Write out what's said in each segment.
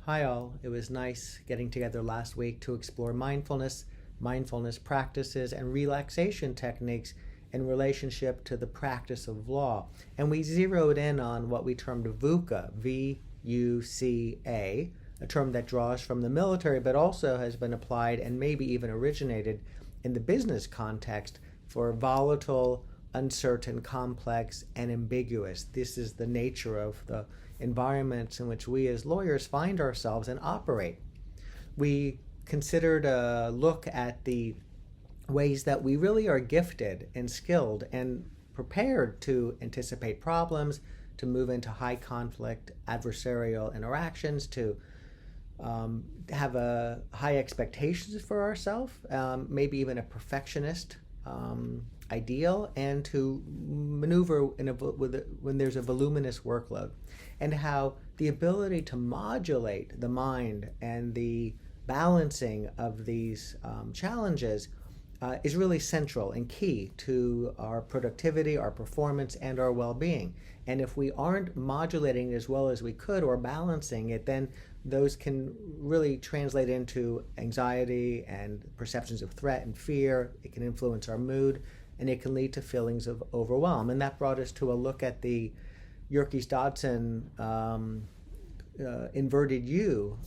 Hi all, it was nice getting together last week to explore mindfulness practices, and relaxation techniques in relationship to the practice of law. And we zeroed in on what we termed VUCA, V-U-C-A, a term that draws from the military but also has been applied and maybe even originated in the business context for volatile, uncertain, complex, and ambiguous. This is the nature of the environments in which we as lawyers find ourselves and operate. We considered a look at the ways that we really are gifted and skilled and prepared to anticipate problems, to move into high conflict adversarial interactions, to have a high expectations for ourselves, maybe even a perfectionist ideal, and to maneuver when there's a voluminous workload, and how the ability to modulate the mind and the balancing of these challenges is really central and key to our productivity, our performance, and our well-being. And if we aren't modulating as well as we could or balancing it, then those can really translate into anxiety and perceptions of threat and fear. It can influence our mood, and it can lead to feelings of overwhelm. And that brought us to a look at the Yerkes-Dodson inverted U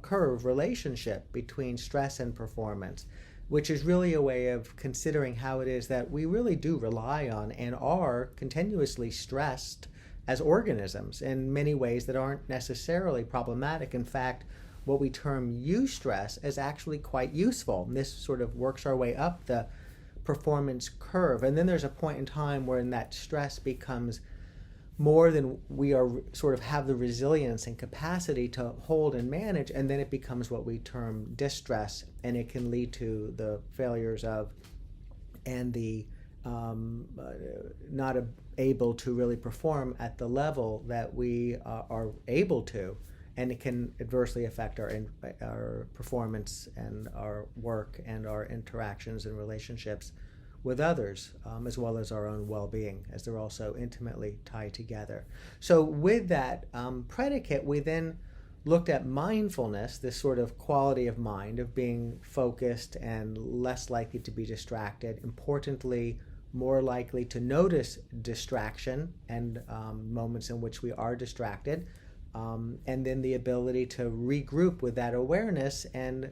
curve relationship between stress and performance, which is really a way of considering how it is that we really do rely on and are continuously stressed as organisms in many ways that aren't necessarily problematic. In fact, what we term eustress is actually quite useful. And this sort of works our way up the performance curve. And then there's a point in time where that stress becomes more than we are sort of have the resilience and capacity to hold and manage, and then it becomes what we term distress, and it can lead to the failures of and the not able to really perform at the level that we are able to, and it can adversely affect our performance and our work and our interactions and relationships with others, as well as our own well-being, as they're also intimately tied together. So with that predicate, we then looked at mindfulness, this sort of quality of mind, of being focused and less likely to be distracted, importantly, more likely to notice distraction and moments in which we are distracted, and then the ability to regroup with that awareness and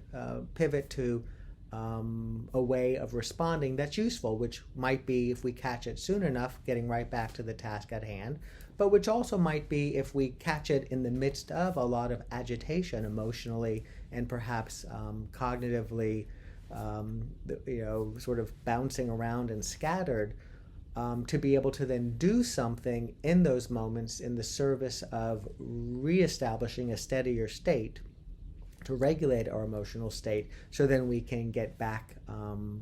pivot to a way of responding that's useful, which might be, if we catch it soon enough, getting right back to the task at hand, but which also might be if we catch it in the midst of a lot of agitation emotionally and perhaps cognitively, sort of bouncing around and scattered, to be able to then do something in those moments in the service of reestablishing a steadier state, to regulate our emotional state, so then we can get back on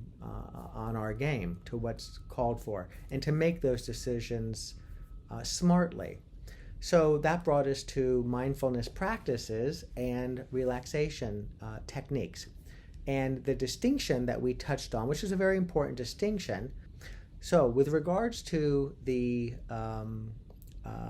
our game to what's called for, and to make those decisions smartly. So that brought us to mindfulness practices and relaxation techniques. And the distinction that we touched on, which is a very important distinction. So with regards to the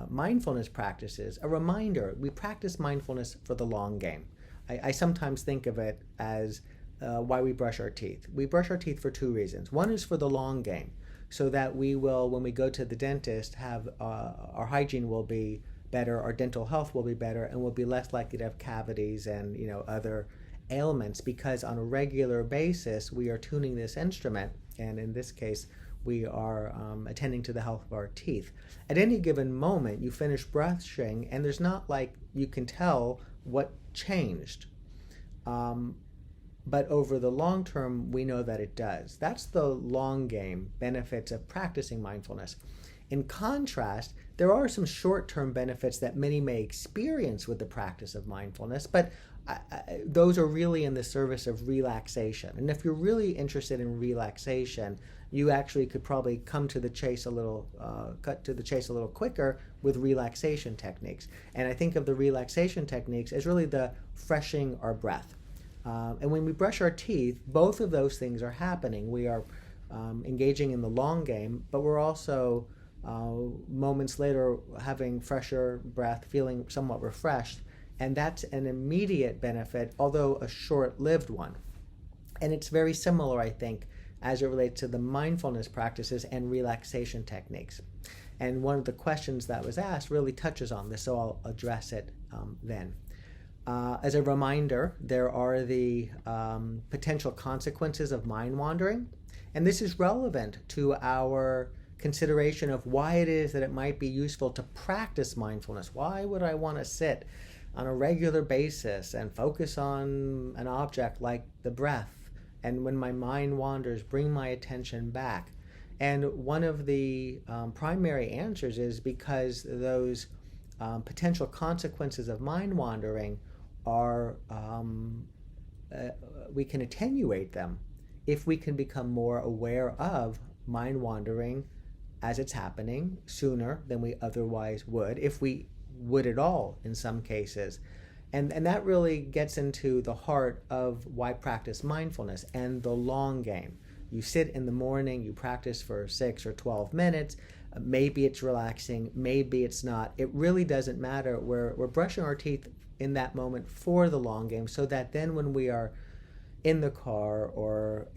mindfulness practices, a reminder, we practice mindfulness for the long game. I sometimes think of it as why we brush our teeth. We brush our teeth for two reasons. One is for the long game, so that we will, when we go to the dentist, have our hygiene will be better, our dental health will be better, and we'll be less likely to have cavities and other ailments, because on a regular basis we are tuning this instrument, and in this case we are attending to the health of our teeth. At any given moment you finish brushing and there's not like you can tell what changed, but over the long term we know that it does. That's the long game benefits of practicing mindfulness. In contrast, there are some short-term benefits that many may experience with the practice of mindfulness, but those are really in the service of relaxation. And if you're really interested in relaxation, you actually could probably cut to the chase a little quicker with relaxation techniques. And I think of the relaxation techniques as really the freshening our breath. And when we brush our teeth, both of those things are happening. We are engaging in the long game, but we're also moments later having fresher breath, feeling somewhat refreshed, And that's an immediate benefit, although a short-lived one. And it's very similar, I think, as it relates to the mindfulness practices and relaxation techniques. And one of the questions that was asked really touches on this, so I'll address it then. As a reminder, there are the potential consequences of mind wandering, and this is relevant to our consideration of why it is that it might be useful to practice mindfulness. Why would I want to sit on a regular basis and focus on an object like the breath, and when my mind wanders, bring my attention back? And one of the primary answers is because those potential consequences of mind wandering are, we can attenuate them if we can become more aware of mind wandering as it's happening sooner than we otherwise would, if we would at all in some cases. And that really gets into the heart of why practice mindfulness and the long game. You sit in the morning, you practice for 6 or 12 minutes, maybe it's relaxing, maybe it's not. It really doesn't matter. We're brushing our teeth in that moment for the long game, so that then when we are in the car or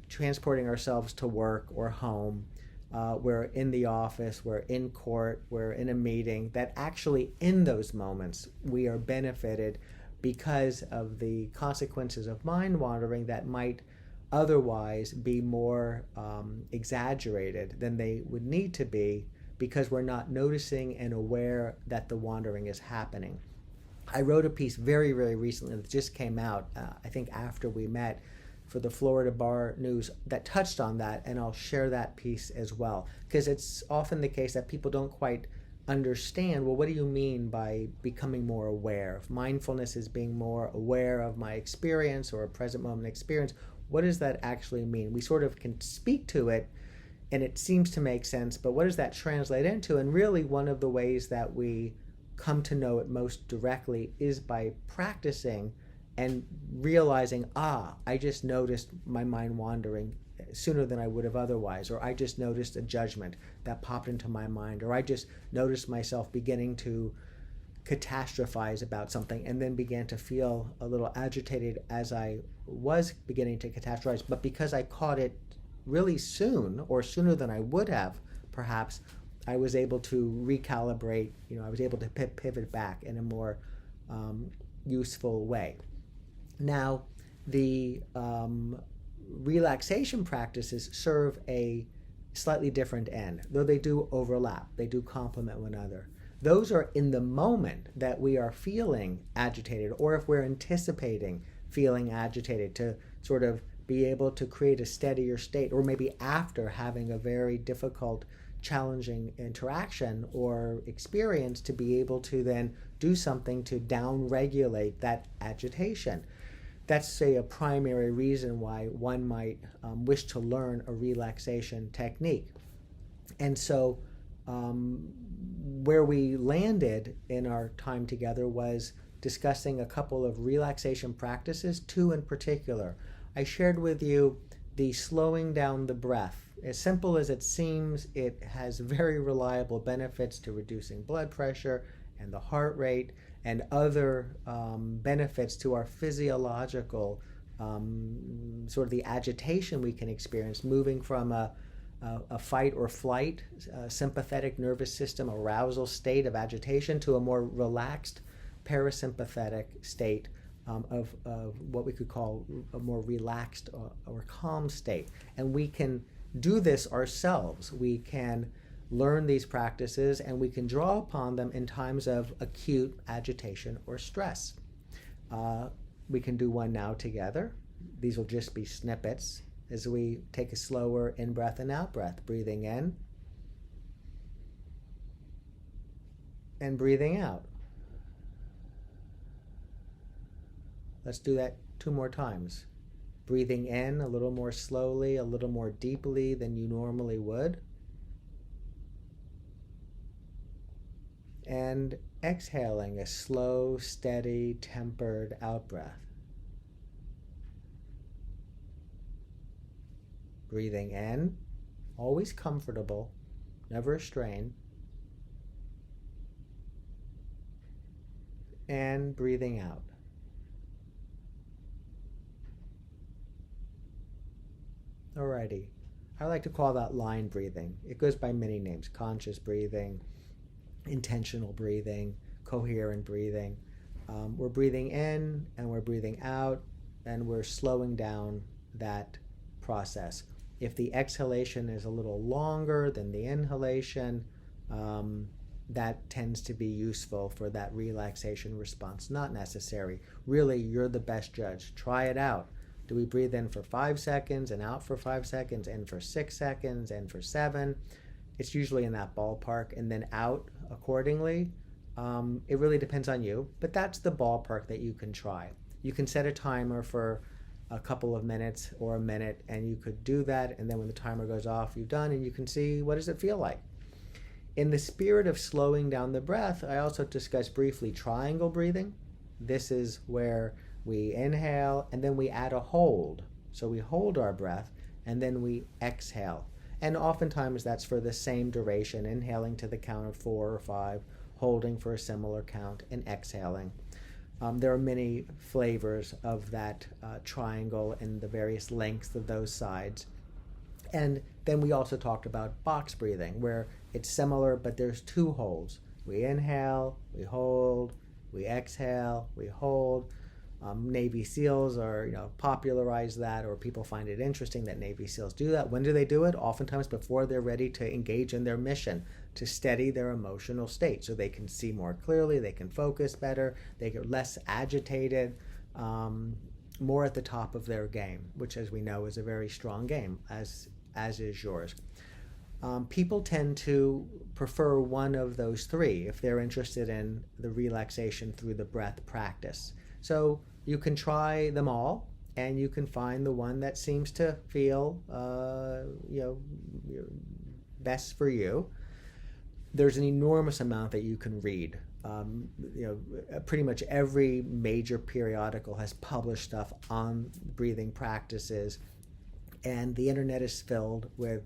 transporting ourselves to work or home, we're in the office, we're in court, we're in a meeting, that actually in those moments we are benefited because of the consequences of mind wandering that might otherwise be more exaggerated than they would need to be, because we're not noticing and aware that the wandering is happening. I wrote a piece very, very recently that just came out, I think after we met, for the Florida Bar News, that touched on that, and I'll share that piece as well, because it's often the case that people don't quite understand, well, what do you mean by becoming more aware? If mindfulness is being more aware of my experience or a present moment experience, what does that actually mean? We sort of can speak to it, and it seems to make sense, but what does that translate into? And really, one of the ways that we come to know it most directly is by practicing and realizing, I just noticed my mind wandering sooner than I would have otherwise, or I just noticed a judgment that popped into my mind, or I just noticed myself beginning to catastrophize about something and then began to feel a little agitated as I was beginning to catastrophize. But because I caught it really soon, or sooner than I would have perhaps, I was able to recalibrate, I was able to pivot back in a more useful way. Now, the relaxation practices serve a slightly different end, though they do overlap, they do complement one another. Those are in the moment that we are feeling agitated, or if we're anticipating feeling agitated, to sort of be able to create a steadier state, or maybe after having a very difficult, challenging interaction or experience, to be able to then do something to down-regulate that agitation. That's, say, a primary reason why one might wish to learn a relaxation technique. And so where we landed in our time together was discussing a couple of relaxation practices, 2 in particular. I shared with you the slowing down the breath. As simple as it seems, it has very reliable benefits to reducing blood pressure and the heart rate, and other benefits to our physiological, sort of the agitation we can experience, moving from a fight or flight, sympathetic nervous system arousal state of agitation, to a more relaxed parasympathetic state of what we could call a more relaxed or calm state. And we can do this ourselves. We can learn these practices, and we can draw upon them in times of acute agitation or stress. We can do one now together. These will just be snippets as we take a slower in-breath and out-breath, breathing in and breathing out. Let's do that 2 more times. Breathing in a little more slowly, a little more deeply than you normally would. And exhaling a slow, steady, tempered out-breath. Breathing in, always comfortable, never a strain. and breathing out. Alrighty. I like to call that line breathing. It goes by many names: conscious breathing, intentional breathing, coherent breathing. We're breathing in and we're breathing out, and we're slowing down that process. If the exhalation is a little longer than the inhalation, that tends to be useful for that relaxation response. Not necessary. Really, you're the best judge. Try it out. Do we breathe in for 5 seconds and out for 5 seconds, in for 6 seconds, in for 7? It's usually in that ballpark, and then out accordingly. It really depends on you, but that's the ballpark that you can try. You can set a timer for a couple of minutes or a minute, and you could do that, and then when the timer goes off, you've done, and you can see what does it feel like. In the spirit of slowing down the breath, I also discussed briefly triangle breathing. This is where we inhale and then we add a hold. So we hold our breath and then we exhale. And oftentimes that's for the same duration, inhaling to the count of 4 or 5, holding for a similar count, and exhaling. There are many flavors of that triangle and the various lengths of those sides. And then we also talked about box breathing, where it's similar, but there's 2 holds. We inhale, we hold, we exhale, we hold. Navy SEALs are, popularize that, or people find it interesting that Navy SEALs do that. When do they do it? Oftentimes before they're ready to engage in their mission, to steady their emotional state so they can see more clearly, they can focus better, they get less agitated, more at the top of their game, which, as we know, is a very strong game, as is yours. People tend to prefer one of those 3 if they're interested in the relaxation through the breath practice. So you can try them all, and you can find the one that seems to feel best for you. There's an enormous amount that you can read. Pretty much every major periodical has published stuff on breathing practices, and the internet is filled with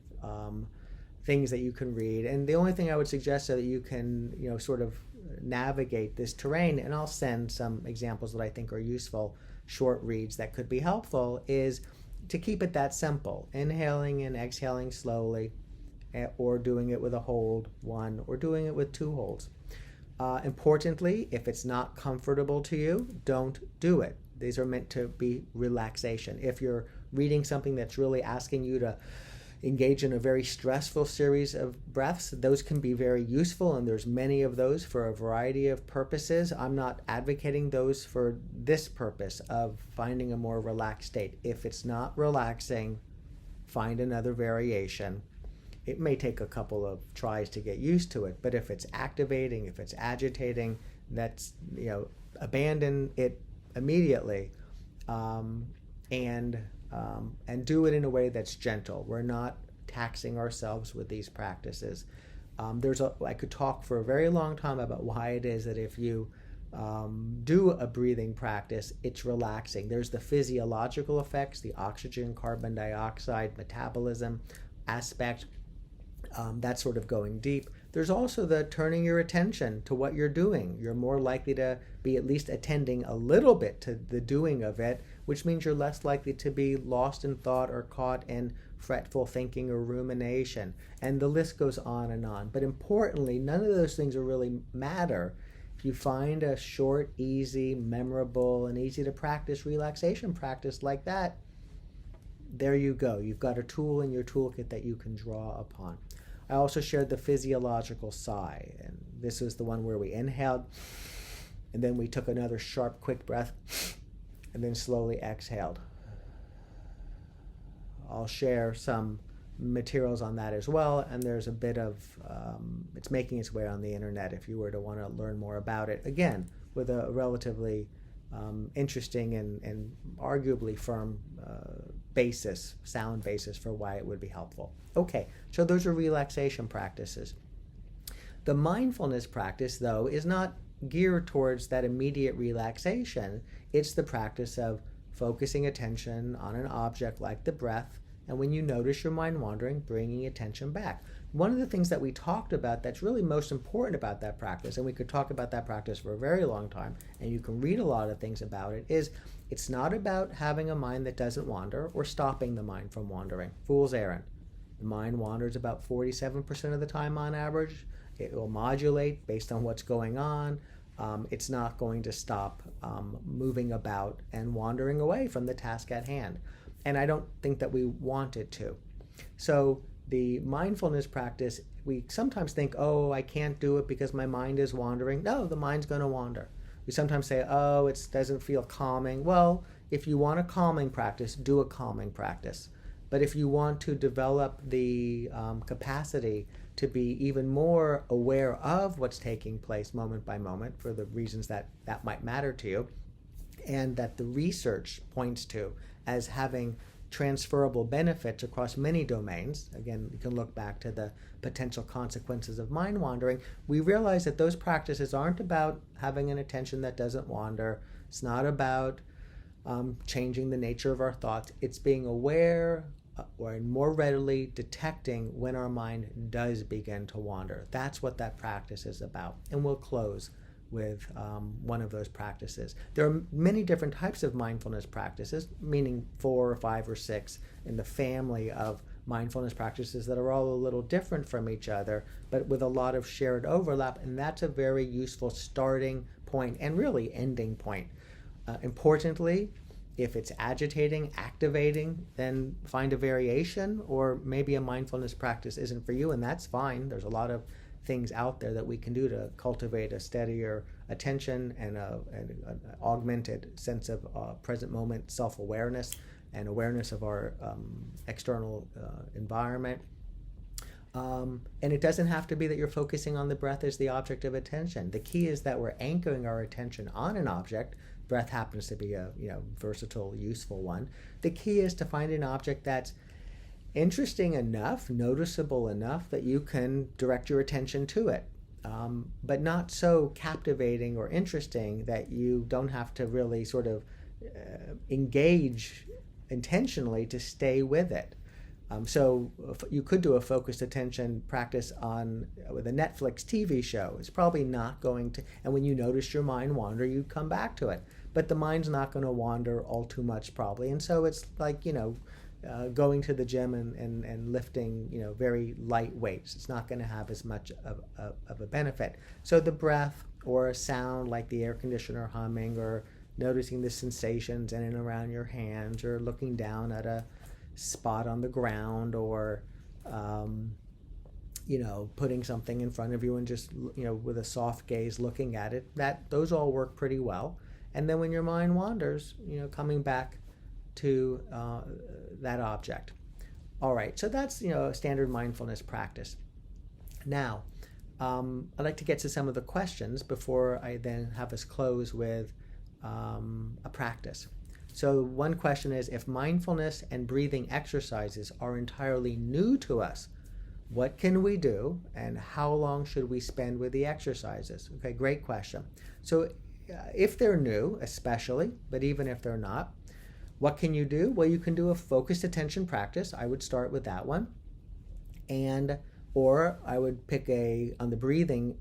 things that you can read. And the only thing I would suggest, so that you can sort of navigate this terrain, and I'll send some examples that I think are useful, short reads that could be helpful, is to keep it that simple: inhaling and exhaling slowly, or doing it with a hold 1, or doing it with 2 holds. Importantly, if it's not comfortable to you, don't do it. These are meant to be relaxation. If you're reading something that's really asking you to engage in a very stressful series of breaths, those can be very useful, and there's many of those for a variety of purposes. I'm not advocating those for this purpose of finding a more relaxed state. If it's not relaxing, find another variation. It may take a couple of tries to get used to it, but if it's activating, if it's agitating, that's, abandon it immediately, and do it in a way that's gentle. We're not taxing ourselves with these practices. I could talk for a very long time about why it is that if you do a breathing practice, it's relaxing. There's the physiological effects, the oxygen, carbon dioxide, metabolism aspect. That's sort of going deep. There's also the turning your attention to what you're doing. You're more likely to be at least attending a little bit to the doing of it, which means you're less likely to be lost in thought or caught in fretful thinking or rumination. And the list goes on and on. But importantly, none of those things really matter. If you find a short, easy, memorable, and easy to practice relaxation practice like that, there you go. You've got a tool in your toolkit that you can draw upon. I also shared the physiological sigh, and this was the one where we inhaled, and then we took another sharp, quick breath, and then slowly exhaled. I'll share some materials on that as well, and there's a bit of, it's making its way on the internet if you were to want to learn more about it. Again, with a relatively interesting and arguably firm sound basis for why it would be helpful. Okay, so those are relaxation practices. The mindfulness practice, though, is not geared towards that immediate relaxation. It's the practice of focusing attention on an object like the breath, and when you notice your mind wandering, bringing attention back. one of the things that we talked about that's really most important about that practice, and we could talk about that practice for a very long time, and you can read a lot of things about it, is it's not about having a mind that doesn't wander or stopping the mind from wandering. Fool's errand. The mind wanders about 47% of the time on average. It will modulate based on what's going on. It's not going to stop moving about and wandering away from the task at hand. And I don't think that we want it to. So the mindfulness practice, we sometimes think, oh, I can't do it because my mind is wandering. No, the mind's going to wander. We sometimes say, oh, it doesn't feel calming. Well, if you want a calming practice, do a calming practice. But if you want to develop the capacity to be even more aware of what's taking place moment by moment for the reasons that might matter to you, and that the research points to as having transferable benefits across many domains. Again, you can look back to the potential consequences of mind wandering. We realize that those practices aren't about having an attention that doesn't wander. It's not about changing the nature of our thoughts. It's being aware or more readily detecting when our mind does begin to wander. That's what that practice is about. And we'll close with one of those practices. There are many different types of mindfulness practices, meaning 4 or 5 or 6 in the family of mindfulness practices that are all a little different from each other, but with a lot of shared overlap, and that's a very useful starting point and really ending point. Importantly, if it's agitating, activating, then find a variation, or maybe a mindfulness practice isn't for you, and that's fine. There's a lot of things out there that we can do to cultivate a steadier attention and an augmented sense of present moment self-awareness and awareness of our external environment. And it doesn't have to be that you're focusing on the breath as the object of attention. The key is that we're anchoring our attention on an object. Breath happens to be a versatile, useful one. The key is to find an object that's interesting enough, noticeable enough that you can direct your attention to it, but not so captivating or interesting that you don't have to really sort of engage intentionally to stay with it. So you could do a focused attention practice with a Netflix TV show. It's probably not going to, and when you notice your mind wander, you come back to it. But the mind's not going to wander all too much probably. And so it's like, going to the gym and lifting, very light weights. It's not going to have as much of a benefit. So the breath or a sound like the air conditioner humming, or noticing the sensations in and around your hands, or looking down at a spot on the ground, or putting something in front of you and just with a soft gaze looking at it, those all work pretty well. And then when your mind wanders, coming back to that object. All right, so that's a standard mindfulness practice. Now I'd like to get to some of the questions before I then have us close with a practice. So one question is, if mindfulness and breathing exercises are entirely new to us, what can we do and how long should we spend with the exercises? Okay, great question. So if they're new, especially, but even if they're not, what can you do? Well, you can do a focused attention practice. I would start with that one. Or I would pick on the breathing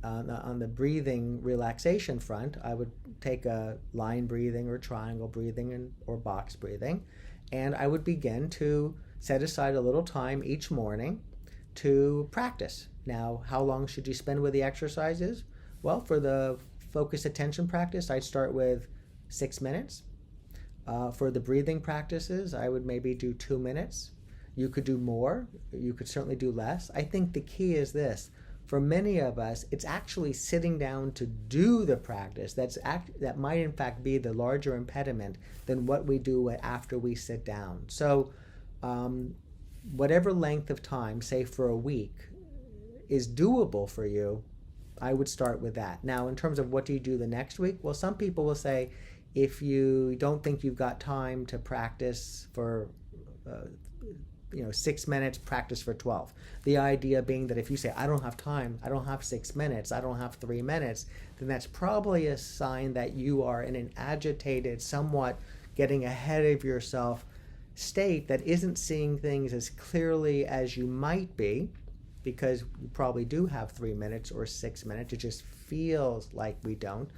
relaxation front, I would take a line breathing or triangle breathing or box breathing, and I would begin to set aside a little time each morning to practice. Now, how long should you spend with the exercises? Well, for the focused attention practice, I'd start with 6 minutes. For the breathing practices, I would maybe do 2 minutes. You could do more. You could certainly do less. I think the key is this. For many of us, it's actually sitting down to do the practice that might in fact be the larger impediment than what we do after we sit down. So whatever length of time, say for a week, is doable for you, I would start with that. Now, in terms of what do you do the next week? Well, some people will say, if you don't think you've got time to practice for 6 minutes, practice for 12. The idea being that if you say, I don't have time, I don't have 6 minutes, I don't have 3 minutes, then that's probably a sign that you are in an agitated, somewhat getting ahead of yourself state that isn't seeing things as clearly as you might be, because we probably do have 3 minutes or 6 minutes. It just feels like we don't.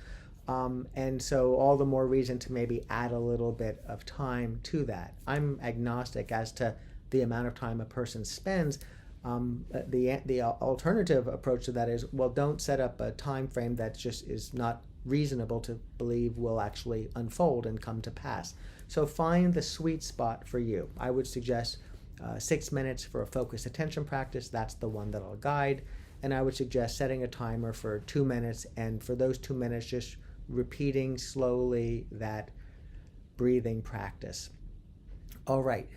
And so all the more reason to maybe add a little bit of time to that. I'm agnostic as to the amount of time a person spends. The alternative approach to that is, well, don't set up a time frame that just is not reasonable to believe will actually unfold and come to pass. So find the sweet spot for you. I would suggest 6 minutes for a focused attention practice. That's the one that I'll guide. And I would suggest setting a timer for 2 minutes, and for those 2 minutes, just repeating slowly that breathing practice. All right.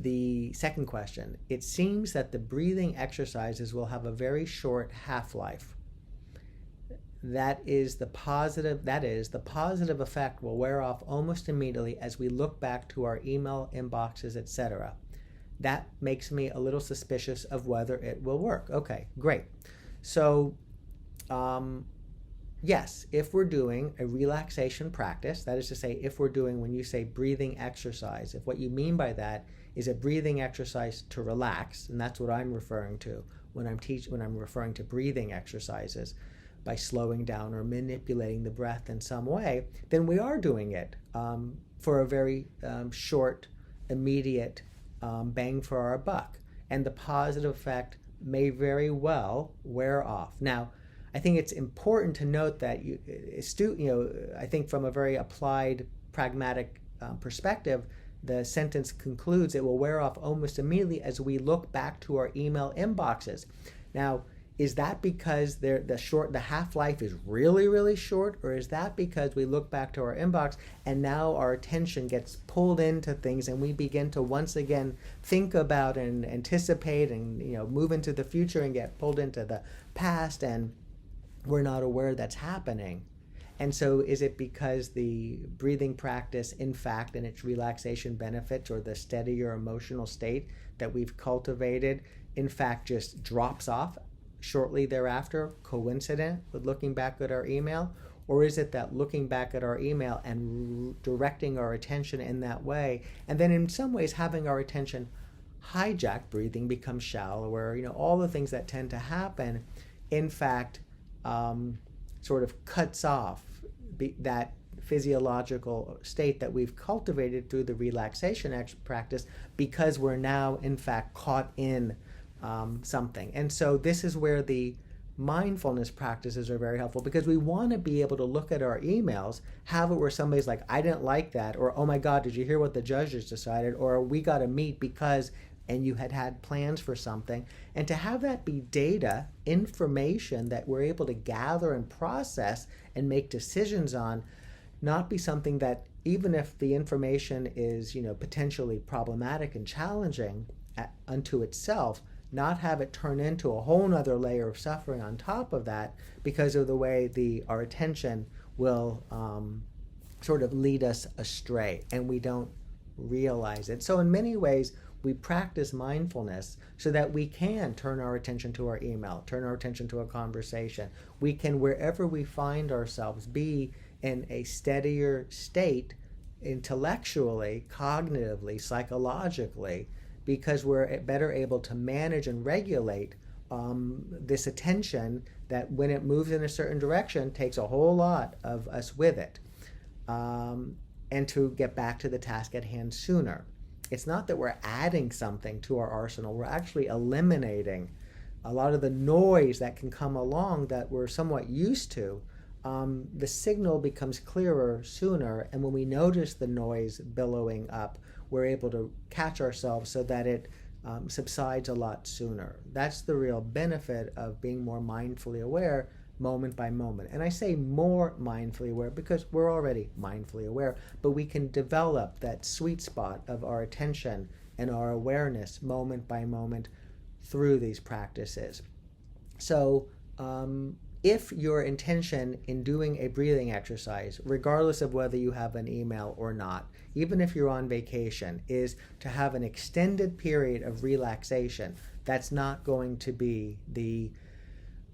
The second question. It seems that the breathing exercises will have a very short half-life. That is, the positive effect will wear off almost immediately as we look back to our email inboxes, etc. That makes me a little suspicious of whether it will work. Okay, great. So, yes, if we're doing a relaxation practice, that is to say, if we're doing, when you say breathing exercise, if what you mean by that is a breathing exercise to relax, and that's what I'm referring to when I'm referring to breathing exercises, by slowing down or manipulating the breath in some way, then we are doing it for a very short, immediate bang for our buck. And the positive effect may very well wear off. Now, I think it's important to note that I think from a very applied, pragmatic perspective, the sentence concludes it will wear off almost immediately as we look back to our email inboxes. Now, is that because the half-life is really, really short, or is that because we look back to our inbox and now our attention gets pulled into things and we begin to once again think about and anticipate and move into the future and get pulled into the past, and we're not aware that's happening? And so is it because the breathing practice, in fact, and its relaxation benefits, or the steadier emotional state that we've cultivated, in fact, just drops off shortly thereafter, coincident with looking back at our email? Or is it that looking back at our email and directing our attention in that way, and then in some ways having our attention hijacked, breathing becomes shallower, all the things that tend to happen, in fact, sort of cuts off that physiological state that we've cultivated through the relaxation practice, because we're now, in fact, caught in something. And so this is where the mindfulness practices are very helpful, because we want to be able to look at our emails, have it where somebody's like, I didn't like that, or oh my God, did you hear what the judge just decided, or we got to meet because, and you had plans for something, and to have that be data, information that we're able to gather and process and make decisions on, not be something that, even if the information is potentially problematic and challenging unto itself, not have it turn into a whole nother layer of suffering on top of that, because of the way our attention will sort of lead us astray and we don't realize it. So in many ways, we practice mindfulness so that we can turn our attention to our email, turn our attention to a conversation. We can, wherever we find ourselves, be in a steadier state intellectually, cognitively, psychologically, because we're better able to manage and regulate this attention that, when it moves in a certain direction, takes a whole lot of us with it, and to get back to the task at hand sooner. It's not that we're adding something to our arsenal, we're actually eliminating a lot of the noise that can come along that we're somewhat used to. The signal becomes clearer sooner, and when we notice the noise billowing up, we're able to catch ourselves so that it subsides a lot sooner. That's the real benefit of being more mindfully aware moment by moment. And I say more mindfully aware because we're already mindfully aware, but we can develop that sweet spot of our attention and our awareness moment by moment through these practices. So if your intention in doing a breathing exercise, regardless of whether you have an email or not, even if you're on vacation, is to have an extended period of relaxation, that's not going to be the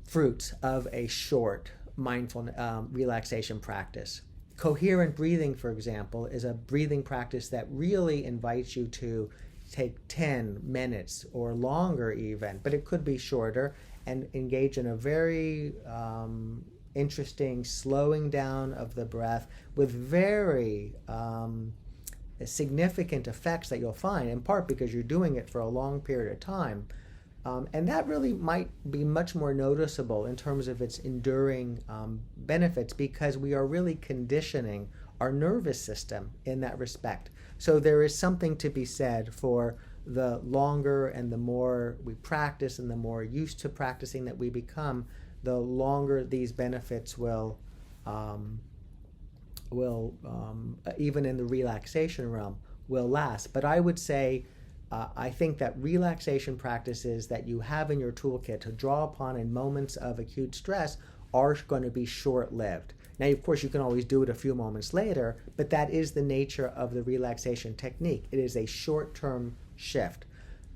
fruits of a short mindful relaxation practice. Coherent breathing, for example, is a breathing practice that really invites you to take 10 minutes or longer even, but it could be shorter, and engage in a very interesting slowing down of the breath with very significant effects that you'll find, in part because you're doing it for a long period of time. And that really might be much more noticeable in terms of its enduring benefits, because we are really conditioning our nervous system in that respect. So there is something to be said for the longer and the more we practice and the more used to practicing that we become, the longer these benefits will even in the relaxation realm, will last. But I would say, I think that relaxation practices that you have in your toolkit to draw upon in moments of acute stress are going to be short-lived. Now, of course, you can always do it a few moments later, but that is the nature of the relaxation technique. It is a short-term shift.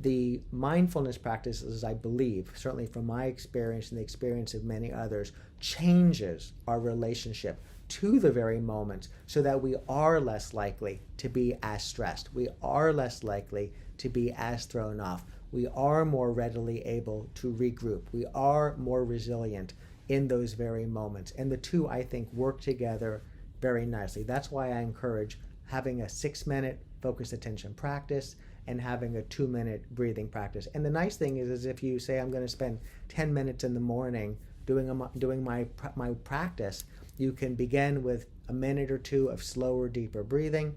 The mindfulness practices, I believe, certainly from my experience and the experience of many others, changes our relationship to the very moment so that we are less likely to be as stressed. We are less likely to be as thrown off. We are more readily able to regroup. We are more resilient in those very moments. And the two, I think, work together very nicely. That's why I encourage having a 6-minute focused attention practice and having a 2-minute breathing practice. And the nice thing is if you say, I'm going to spend 10 minutes in the morning doing my practice, you can begin with a minute or two of slower, deeper breathing.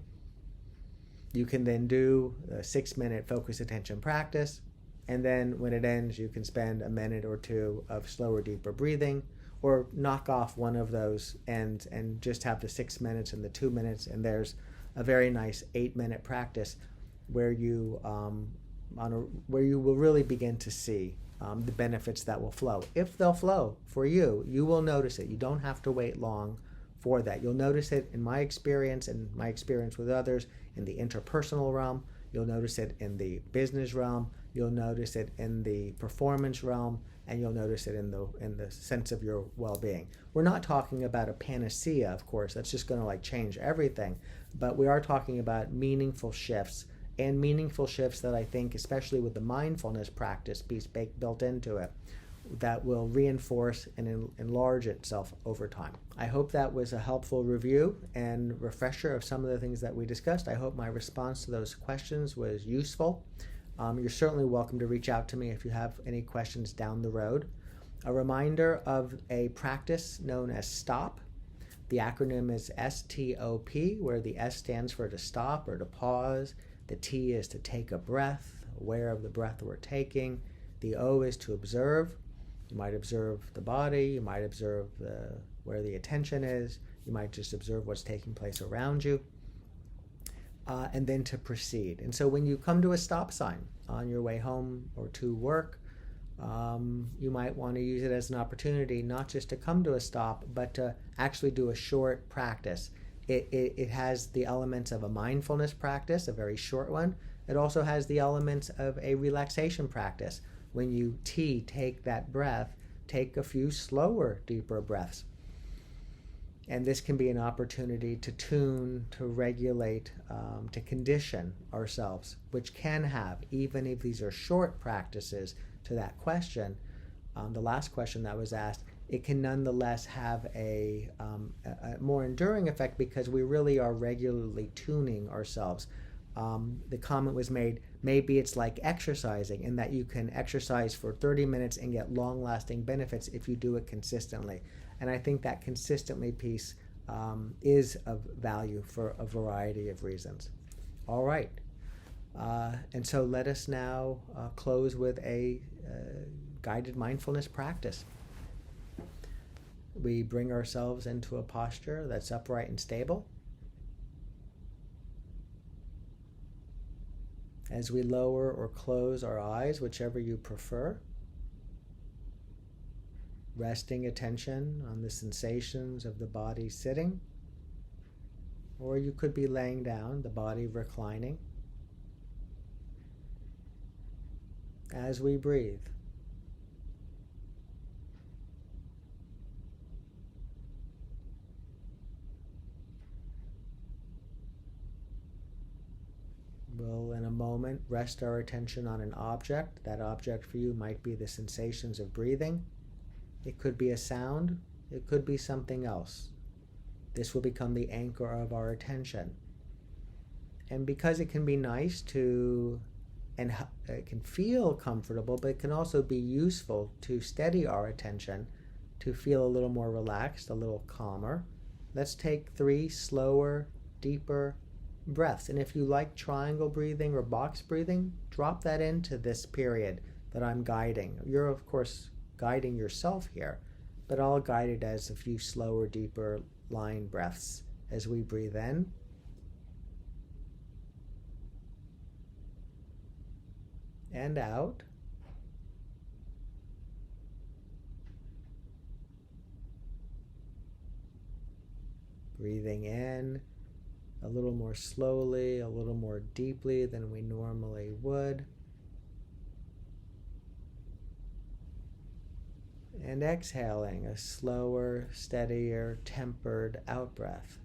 You can then do a 6-minute focused attention practice. And then when it ends, you can spend a minute or two of slower, deeper breathing, or knock off one of those and just have the 6 minutes and the 2 minutes. And there's a very nice 8-minute practice where you will really begin to see the benefits that will flow. If they'll flow for you, you will notice it. You don't have to wait long for that. You'll notice it in my experience and my experience with others in the interpersonal realm. You'll notice it in the business realm. You'll notice it in the performance realm, and you'll notice it in the sense of your well-being. We're not talking about a panacea, of course. That's just going to change everything. But we are talking about meaningful shifts, and meaningful shifts that I think, especially with the mindfulness practice piece built into it, that will reinforce and enlarge itself over time. I hope that was a helpful review and refresher of some of the things that we discussed. I hope my response to those questions was useful. You're certainly welcome to reach out to me if you have any questions down the road. A reminder of a practice known as S.T.O.P. The acronym is S.T.O.P, where the S stands for to stop or to pause. The T is to take a breath, aware of the breath we're taking. The O is to observe. You might observe the body. You might observe where the attention is. You might just observe what's taking place around you. And then to proceed. And so when you come to a stop sign on your way home or to work, you might want to use it as an opportunity not just to come to a stop, but to actually do a short practice. It has the elements of a mindfulness practice, a very short one. It also has the elements of a relaxation practice. When you take that breath, take a few slower, deeper breaths. And this can be an opportunity to tune, to regulate, to condition ourselves, which can have, even if these are short practices to that question, the last question that was asked, it can nonetheless have a more enduring effect because we really are regularly tuning ourselves. The comment was made, maybe it's like exercising in that you can exercise for 30 minutes and get long-lasting benefits if you do it consistently. And I think that consistently piece is of value for a variety of reasons. All right. And so let us now close with a guided mindfulness practice. We bring ourselves into a posture that's upright and stable. As we lower or close our eyes, whichever you prefer, resting attention on the sensations of the body sitting, or you could be laying down, the body reclining. As we breathe, We'll, in a moment, rest our attention on an object. That object for you might be the sensations of breathing. It could be a sound. It could be something else. This will become the anchor of our attention. And because it can be nice to, and it can feel comfortable, but it can also be useful to steady our attention, to feel a little more relaxed, a little calmer, let's take 3 slower, deeper breaths. And if you like triangle breathing or box breathing, drop that into this period that I'm guiding. You're, of course, guiding yourself here, but I'll guide it as a few slower, deeper line breaths as we breathe in. And out. Breathing in a little more slowly, a little more deeply than we normally would. And exhaling a slower, steadier, tempered out-breath.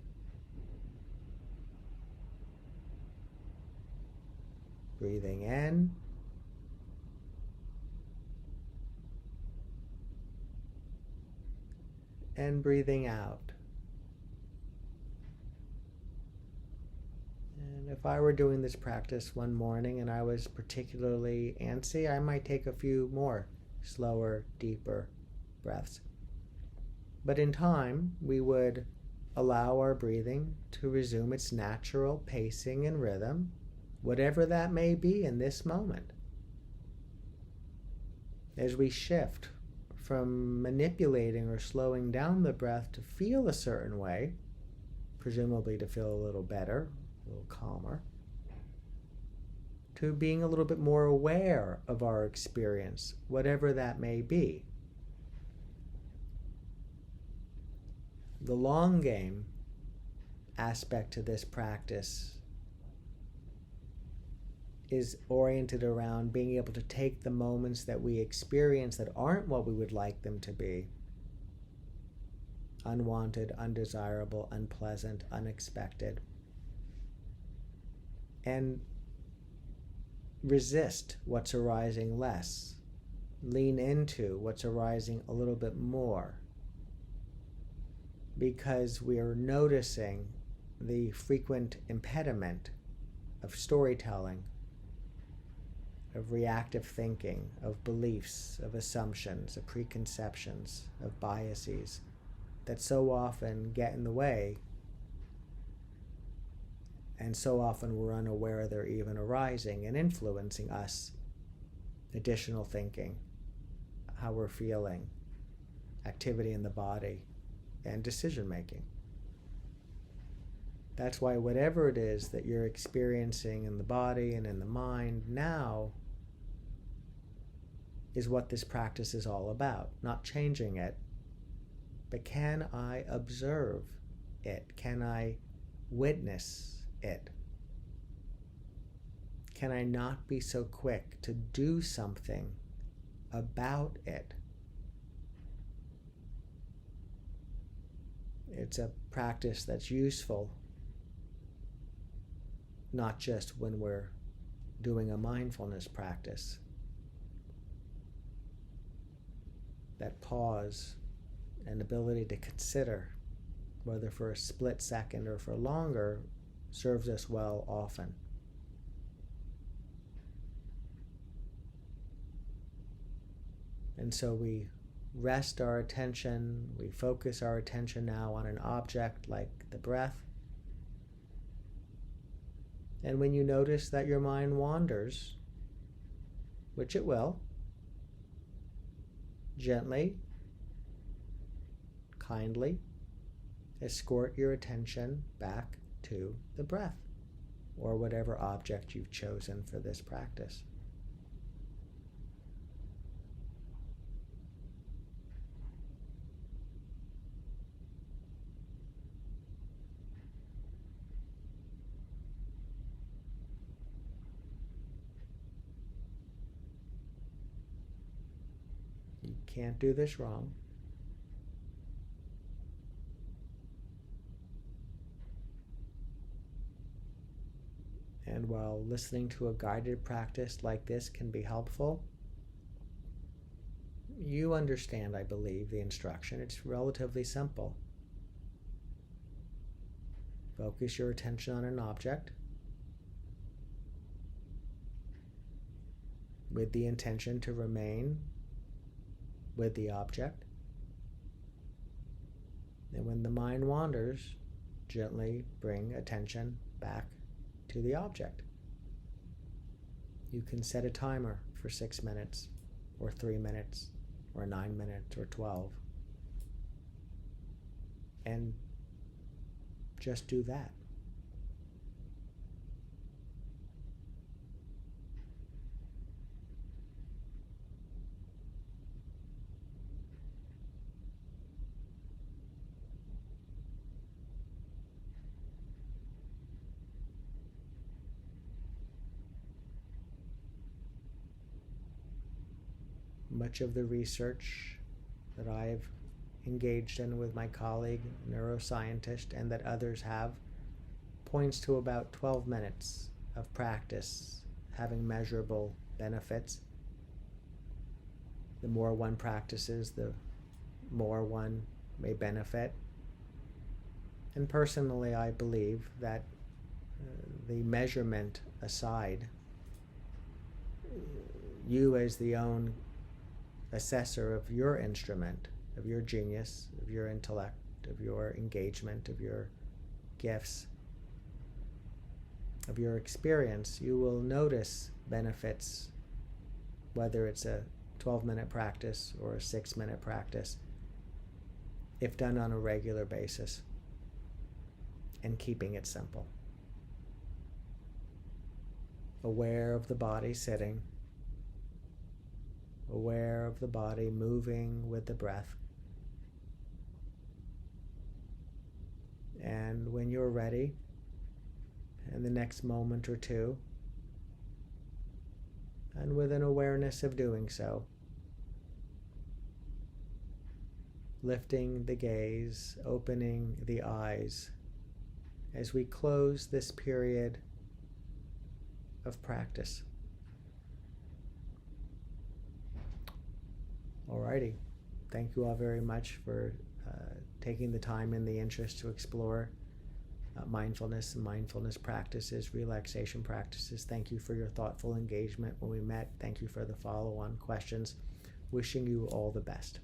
Breathing in. And breathing out. And if I were doing this practice one morning and I was particularly antsy, I might take a few more slower, deeper breaths. But in time, we would allow our breathing to resume its natural pacing and rhythm, whatever that may be in this moment. As we shift from manipulating or slowing down the breath to feel a certain way, presumably to feel a little better, a little calmer, to being a little bit more aware of our experience, whatever that may be. The long game aspect to this practice is oriented around being able to take the moments that we experience that aren't what we would like them to be, unwanted, undesirable, unpleasant, unexpected, and resist what's arising less, lean into what's arising a little bit more, because we are noticing the frequent impediment of storytelling, of reactive thinking, of beliefs, of assumptions, of preconceptions, of biases that so often get in the way, and so often we're unaware they're even arising and influencing us. Additional thinking, how we're feeling, activity in the body, and decision making. That's why whatever it is that you're experiencing in the body and in the mind now is what this practice is all about. Not changing it, but can I observe it? Can I witness it? Can I not be so quick to do something about it? It's a practice that's useful, not just when we're doing a mindfulness practice. That pause and ability to consider, whether for a split second or for longer, serves us well often. And so we rest our attention, we focus our attention now on an object like the breath. And when you notice that your mind wanders, which it will, gently, kindly, escort your attention back to the breath, or whatever object you've chosen for this practice. You can't do this wrong. And while listening to a guided practice like this can be helpful, you understand, I believe, the instruction. It's relatively simple. Focus your attention on an object with the intention to remain with the object. And when the mind wanders, gently bring attention back to the object. You can set a timer for 6 minutes, or 3 minutes, or 9 minutes, or 12. And just do that. Much of the research that I've engaged in with my colleague, neuroscientist, and that others have, points to about 12 minutes of practice having measurable benefits. The more one practices, the more one may benefit. And personally, I believe that the measurement aside, you as the own assessor of your instrument, of your genius, of your intellect, of your engagement, of your gifts, of your experience, you will notice benefits, whether it's a 12-minute practice or a 6-minute practice, if done on a regular basis and keeping it simple. Aware of the body sitting, aware of the body moving with the breath. And when you're ready, in the next moment or two, and with an awareness of doing so, lifting the gaze, opening the eyes, as we close this period of practice. Alrighty, thank you all very much for taking the time and the interest to explore mindfulness and mindfulness practices, relaxation practices. Thank you for your thoughtful engagement when we met. Thank you for the follow-on questions. Wishing you all the best.